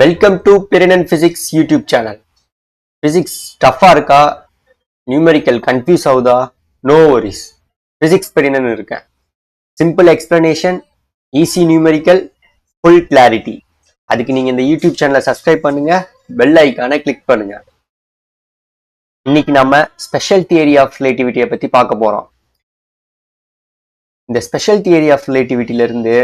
Welcome to Perinan physics YouTube channel. Physics டஃபா இருக்கா, numerical confuse ஆகுதா? நோ வரிஸ், பிசிக்ஸ் பெரினன் இருக்கேன். Simple explanation, easy numerical, full clarity. அதுக்கு நீங்க இந்த யூடியூப் சேனலை சப்ஸ்கிரைப் பண்ணுங்க, பெல் ஐக்கானை கிளிக் பண்ணுங்க. இன்னைக்கு நம்ம ஸ்பெஷல் தியரி ஆஃப் ரிலேட்டிவிட்டியை பத்தி பார்க்க போறோம். இந்த ஸ்பெஷல் தியரி ஆஃப் ரிலேட்டிவிட்டில இருந்து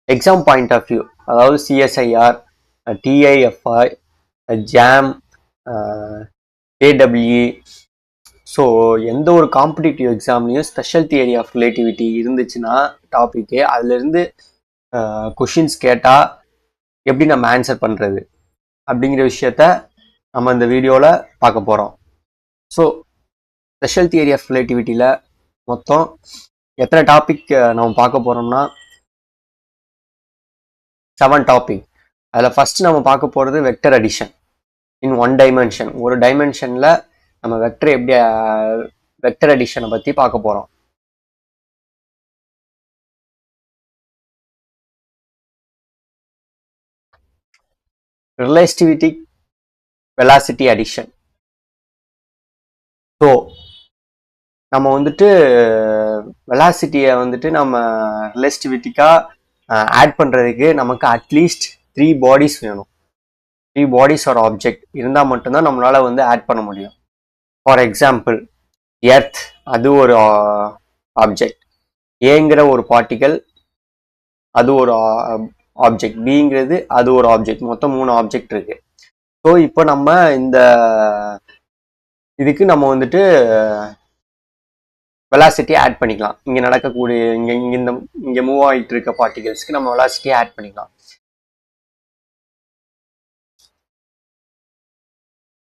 எக்ஸாம் பாயிண்ட் ஆஃப் வியூ, அதாவது சிஎஸ்ஐஆர், டிஐஎஃப்ஐ, ஜாம், ஏடபிள்யூ, ஸோ எந்த ஒரு காம்படிட்டிவ் எக்ஸாம்லையும் ஸ்பெஷல் தியரி ஆஃப் ரிலேட்டிவிட்டி இருந்துச்சுன்னா டாப்பிக்கு, அதுலேருந்து கொஷின்ஸ் கேட்டால் எப்படி நம்ம ஆன்சர் பண்ணுறது அப்படிங்கிற விஷயத்த நம்ம இந்த வீடியோவில் பார்க்க போகிறோம். ஸோ ஸ்பெஷல் தியரி ஆஃப் ரிலேட்டிவிட்டியில் மொத்தம் எத்தனை டாபிக் நம்ம பார்க்க போகிறோம்னா 7 டாபிக். அதில் ஃபர்ஸ்ட் நம்ம பார்க்க போகிறது vector addition in one dimension. ஒரு டைமென்ஷனில் நம்ம வெக்டர் அடிஷனை பற்றி பார்க்க போகிறோம். Relativity velocity addition. ஸோ நம்ம வெலாசிட்டியை நம்ம ரிலேட்டிவிட்டிக்காக ஆட் பண்ணுறதுக்கு நமக்கு அட்லீஸ்ட் 3 பாடிஸ் வேணும். 3 பாடிஸ் ஒரு ஆப்ஜெக்ட் இருந்தால் மட்டும்தான் நம்மளால் ஆட் பண்ண முடியும். ஃபார் எக்ஸாம்பிள், எர்த் அது ஒரு ஆப்ஜெக்ட், ஏங்கிற ஒரு பார்ட்டிகல் அது ஒரு ஆப்ஜெக்ட், பிங்கிறது அது ஒரு ஆப்ஜெக்ட், மொத்தம் 3 ஆப்ஜெக்ட் இருக்கு. ஸோ இப்போ நம்ம இந்த இதுக்கு நம்ம வெலாசிட்டியை ஆட் பண்ணிக்கலாம். இங்கே நடக்கக்கூடிய இங்கே மூவ் ஆகிட்டு இருக்க பார்ட்டிகல்ஸ்க்கு நம்ம வெலாசிட்டியை ஆட் பண்ணிக்கலாம்.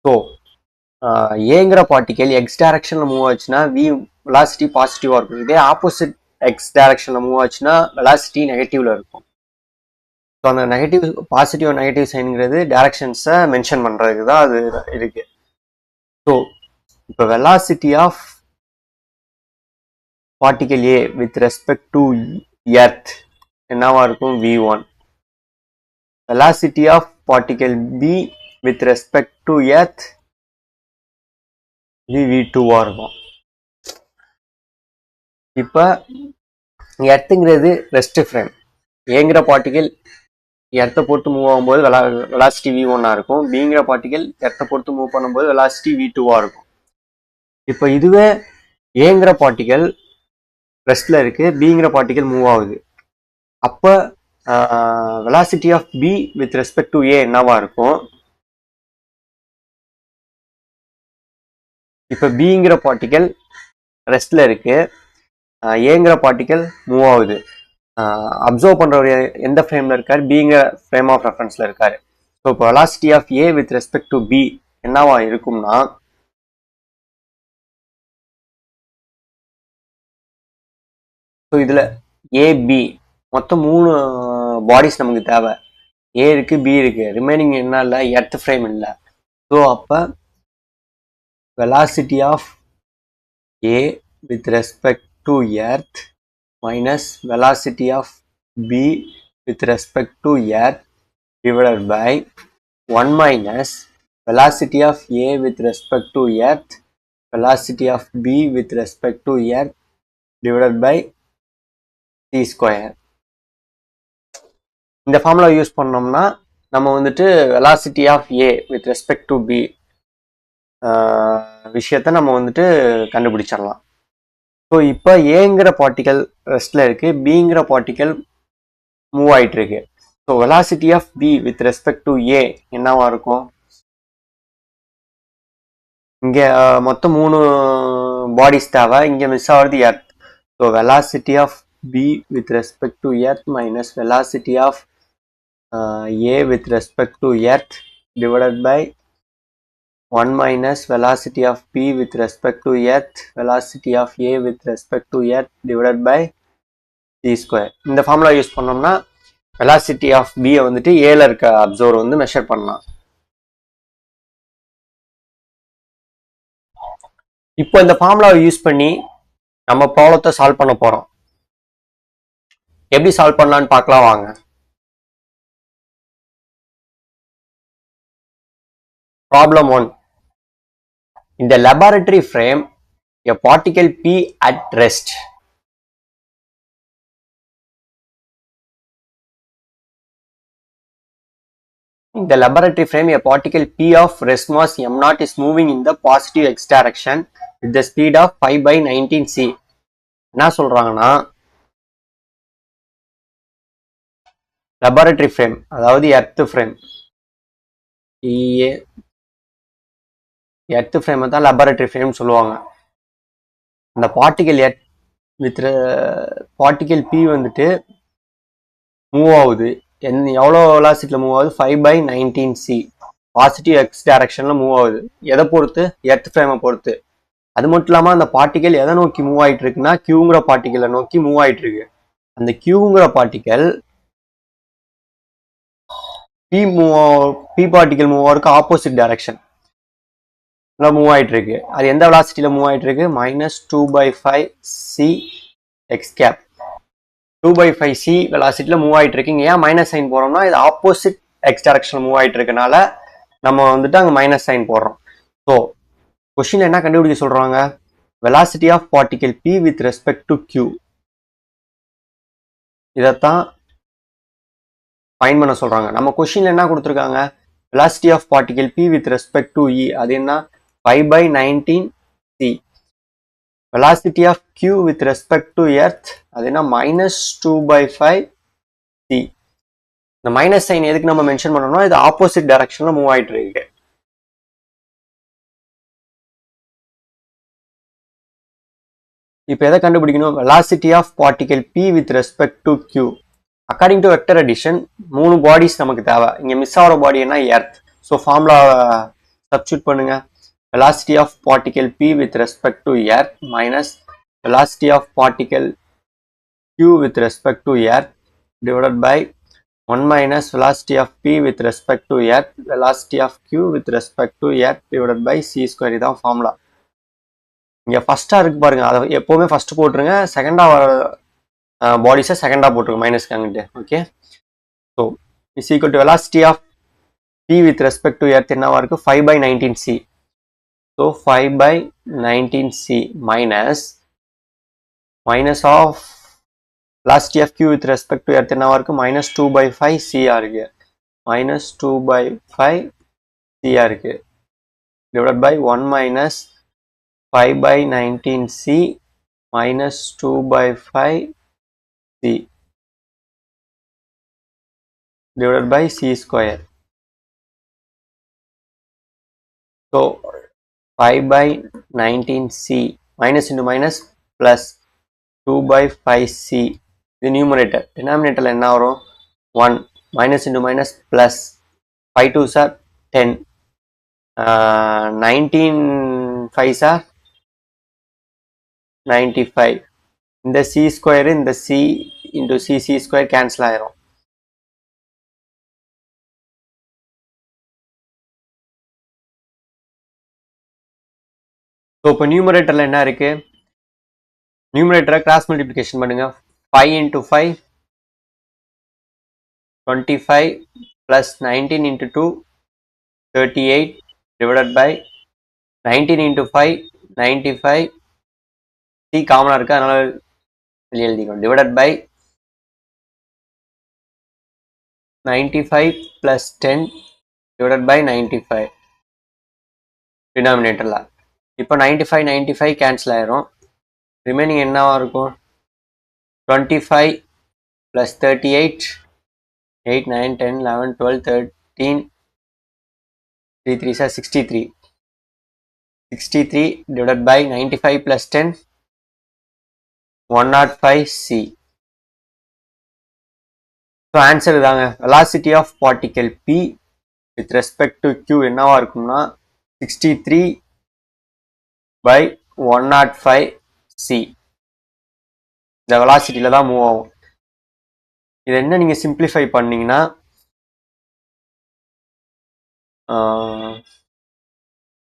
ஸோ ஏங்கிற பார்ட்டிகல் எக்ஸ் டைரக்ஷனில் மூவ் ஆச்சுன்னா வெலாசிட்டி பாசிட்டிவாக இருக்கும். இதே ஆப்போசிட் எக்ஸ் டைரக்ஷனில் மூவ் ஆச்சுன்னா வெலாசிட்டி நெகட்டிவ்ல இருக்கும். ஸோ அந்த நெகட்டிவ் பாசிட்டிவ் நெகட்டிவ் சைனுங்கிறது டைரக்ஷன்ஸை மென்ஷன் பண்ணுறதுக்கு தான் அது இருக்கு. ஸோ இப்போ velocity of particle A with respect to earth என்னவா இருக்கும்? v1. Velocity of particle B with respect to earth v2 இருக்கும். இப்போ எர்த்துங்கிறது ரெஸ்ட் ஃப்ரேம். ஏங்கிற பார்ட்டிகல் எர்த்தை பொறுத்து மூவ் ஆகும்போது வெலாசிட்டி v1 இருக்கும். பிங்கிற பார்ட்டிகல் எர்த்தை பொறுத்து மூவ் பண்ணும்போது வெலாசிட்டி v2 இருக்கும். இப்போ இதுவே ஏங்கிற பார்ட்டிகல் ரெஸ்ட்ல இருக்கு, பிங்கிற பார்ட்டிகல் மூவ் ஆகுது. அப்போ velocity of B with respect to A என்னவா இருக்கும்? இப்போ பிங்கிற பார்ட்டிகல் ரெஸ்ட்ல இருக்கு, ஏங்கிற பார்ட்டிகல் மூவ் ஆகுது. அப்சர்வ் பண்றவர் எந்த ஃப்ரேம்ல இருக்காரு? பிங்கிற ஃப்ரேம் ஆஃப் ரெஃபரன்ஸ்ல இருக்காரு. ஸோ இப்போ velocity of A with respect to B என்னவா இருக்கும்னா, ஸோ இதுல ஏபி மொத்தம் 3 பாடிஸ் நமக்கு தேவை. ஏ இருக்கு, பி இருக்கு, ரிமைனிங் என்ன இல்லை? எர்த் ஃப்ரேம் இல்லை. ஸோ அப்போ velocity of A with respect to earth minus velocity of B with respect to earth divided by 1 minus velocity of A with respect to earth, velocity of B with respect to earth divided by c square. இந்த formula use பண்ணோம்னா நம்ம velocity of A with respect to B விஷயத்த நம்ம கண்டுபிடிச்சிடலாம். So இப்போ ஏங்கிற particle ரெஸ்ட்ல இருக்கு, பிங்கிற பார்ட்டிகல் மூவ் ஆயிட்டு இருக்கு. So velocity of B with respect to A என்னவா இருக்கும்? இங்க மொத்தம் 3 பாடிஸ் தேவை, இங்க மிஸ் ஆகுறது earth. So velocity of B with respect to earth minus velocity of A with respect to earth divided by 1 minus velocity of p with respect to earth, velocity of a with respect to earth divided by c square. இந்த formula use பண்ணோம்னா velocity of b ஏல இருக்க observer measure பண்ணலாம். இப்போ இந்த ஃபார்முலாவை use பண்ணி நம்ம ப்ராப்ளத்தை சால்வ் பண்ண போறோம். எப்படி சால்வ் பண்ணலாம்னு பார்க்கலாம் வாங்க. Problem 1. In the laboratory frame, a particle P at rest. In the laboratory frame, a particle P of rest mass m0 is moving in the positive x direction with the speed of 5 by 19 c. என்ன சொல்றாங்கன்னா laboratory frame அதாவது earth frame earth frame தான் laboratory frame சொல்லுவாங்க. அந்த particle with particle P வந்துட்டு move ஆகுது. எவ்வளோ வெலாசிட்டியில் move ஆகுது? 5 by 19 c. பாசிட்டிவ் எக்ஸ் டைரக்ஷனில் மூவ் ஆகுது. எதை பொறுத்து? எர்த் ஃப்ரேமை பொறுத்து. அது மட்டும் இல்லாமல் அந்த பார்ட்டிகல் எதை நோக்கி மூவ் ஆகிட்டு இருக்குன்னா கியூங்கிற பார்ட்டிகலை நோக்கி மூவ் ஆகிட்டு இருக்கு. அந்த கியூங்கிற பார்ட்டிகல் பி பார்ட்டிகல் மூவ் ஆகிறதுக்கு ஆப்போசிட் டைரக்ஷன் மூவ் ஆகிட்டு இருக்கு. அது எந்த வெலாசிட்டியில் மூவ் ஆகிட்டு இருக்கு? -2/5 c எக்ஸ் கேப். 2/5 c வெலாசிட்டியில் மூவ் ஆகிட்டு இருக்கு. ஏன் மைனஸ் சைன் போறோம்னா இது ஆப்போசிட் எக்ஸ் டைரக்ஷன் மூவ் ஆகிட்டு இருக்கனால நம்ம வந்துட்டு அங்கே மைனஸ் சைன் போடுறோம். ஸோ கொஸ்டின் என்ன கண்டுபிடிக்க சொல்றாங்க? Velocity of particle P with respect to Q. இதைத்தான் ஃபைண்ட் பண்ண சொல்றாங்க. நம்ம கொஸ்டின்ல என்ன கொடுத்துருக்காங்க? Velocity of particle P with respect to E. அது என்ன? 5 by 19 c. velocity of Q with respect to earth அது என்ன? -2/5 c. இந்த மைனஸ் சைன் எதுக்கு நம்ம மென்ஷன் பண்ணோம்னா இது ஆப்போசிட் டைரக்ஷன்ல மூவ் ஆயிட்டு இருக்கு. இப்போ எதை கண்டுபிடிக்கணும்? velocity of particle P with respect to Q. According to vector addition 3 bodies நமக்கு தேவை. இங்க மிஸ் ஆகிற பாடி என்ன? எர்த். ஸோ ஃபார்முலா சப்ஸ்டியூட் பண்ணுங்க. velocity of particle P with respect to earth minus velocity of particle Q with respect to earth divided by 1 minus velocity of P with respect to earth velocity of Q with respect to earth divided by c square. இதான் formula. இங்க ஃபர்ஸ்டா இருக்கு பாருங்க, அதை எப்பவுமே first போட்டுருங்க. செகண்டா பாடிஸை செகண்டா போட்டுருங்க minus அங்கிட்டு. Okay, so is equal to velocity of P with respect to earth என்னவா இருக்கு? 5 by 19 c. So 5 by 19 c minus of velocity of Q with respect to earth என்னவா இருக்கு? -2/5 c இருக்கு. -2/5 c இருக்கு. divided by 1 minus 5 by 19 c minus 2/5 c divided by c square. So 5 by 19 c minus into minus plus 2/5 c. இது numerator. டினாமினேட்டர்ல என்ன வரும்? 1 minus into minus plus 5 2s are 10 19 5s are 95. இந்த c square இந்த c into c square cancel ஆயிரும். So இப்போ நியூமரேட்டர்ல என்ன இருக்கு? நியூமரேட்டரை cross multiplication பண்ணுங்க. 5 into 5 25 plus 19 into 2 38 divided by 19 into 5 95 c காமனா இருக்கு அதனால வெளியே எழுதிக்கணும். divided by 95 plus 10 divided by 95 டினாமினேட்டர்ல. இப்போ 95 கேன்சல் ஆயிரும். ரிமைனிங் என்னவா இருக்கும்? 25 plus 38 8 9 10 11 12 13 3 3 are 63 divided by 95 plus 10 105 c. So answer இதாங்க. Velocity of particle P with respect to Q என்னவா இருக்கும்னா 63 by 105 c. இந்த வெலாசிட்டியில தான் மூவ் ஆகும். இது என்ன நீங்க சிம்பிளிஃபை பண்ணீங்கன்னா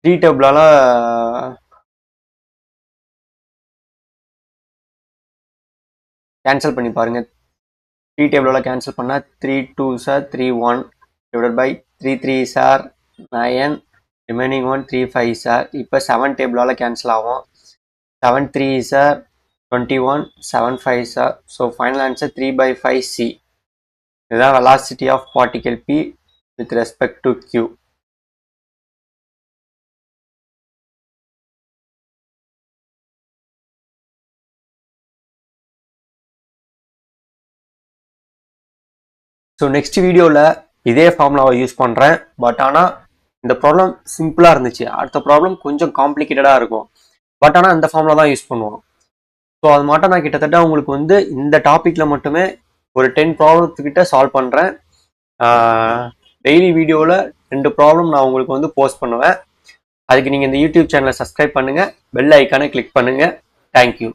த்ரீ டேபிளால கேன்சல் பண்ணி பாருங்க. 3 டேபிளால கேன்சல் பண்ணா 3 2s are 3 1 divided by 3 3s are 9 remaining one 3 5 சார். இப்போ 7 டேபிளால் கேன்சல் ஆகும். 7 3 சார் 21, 7 5 சார். ஸோ ஃபைனல் ஆன்சர் 3/5 C. இதுதான் velocity of particle P with respect to Q. So next வீடியோவில் இதே ஃபார்முலாவை யூஸ் பண்ணுறேன். பட் ஆனால் இந்த ப்ராப்ளம் சிம்பிளாக இருந்துச்சு. அடுத்த ப்ராப்ளம் கொஞ்சம் காம்ப்ளிகேட்டடாக இருக்கும். பட் ஆனால் இந்த ஃபார்முலா தான் யூஸ் பண்ணுவோம். ஸோ அது மட்டும் நான் கிட்டத்தட்ட உங்களுக்கு வந்து இந்த டாப்பிக்கில் மட்டுமே ஒரு 10 ப்ராப்ளத்துக்கிட்ட சால்வ் பண்ணுறேன். டெய்லி வீடியோவில் 2 ப்ராப்ளம் நான் உங்களுக்கு வந்து போஸ்ட் பண்ணுவேன். அதுக்கு நீங்கள் இந்த யூடியூப் சேனலை சப்ஸ்கிரைப் பண்ணுங்கள், பெல் ஐக்கானை கிளிக் பண்ணுங்கள். தேங்க்யூ.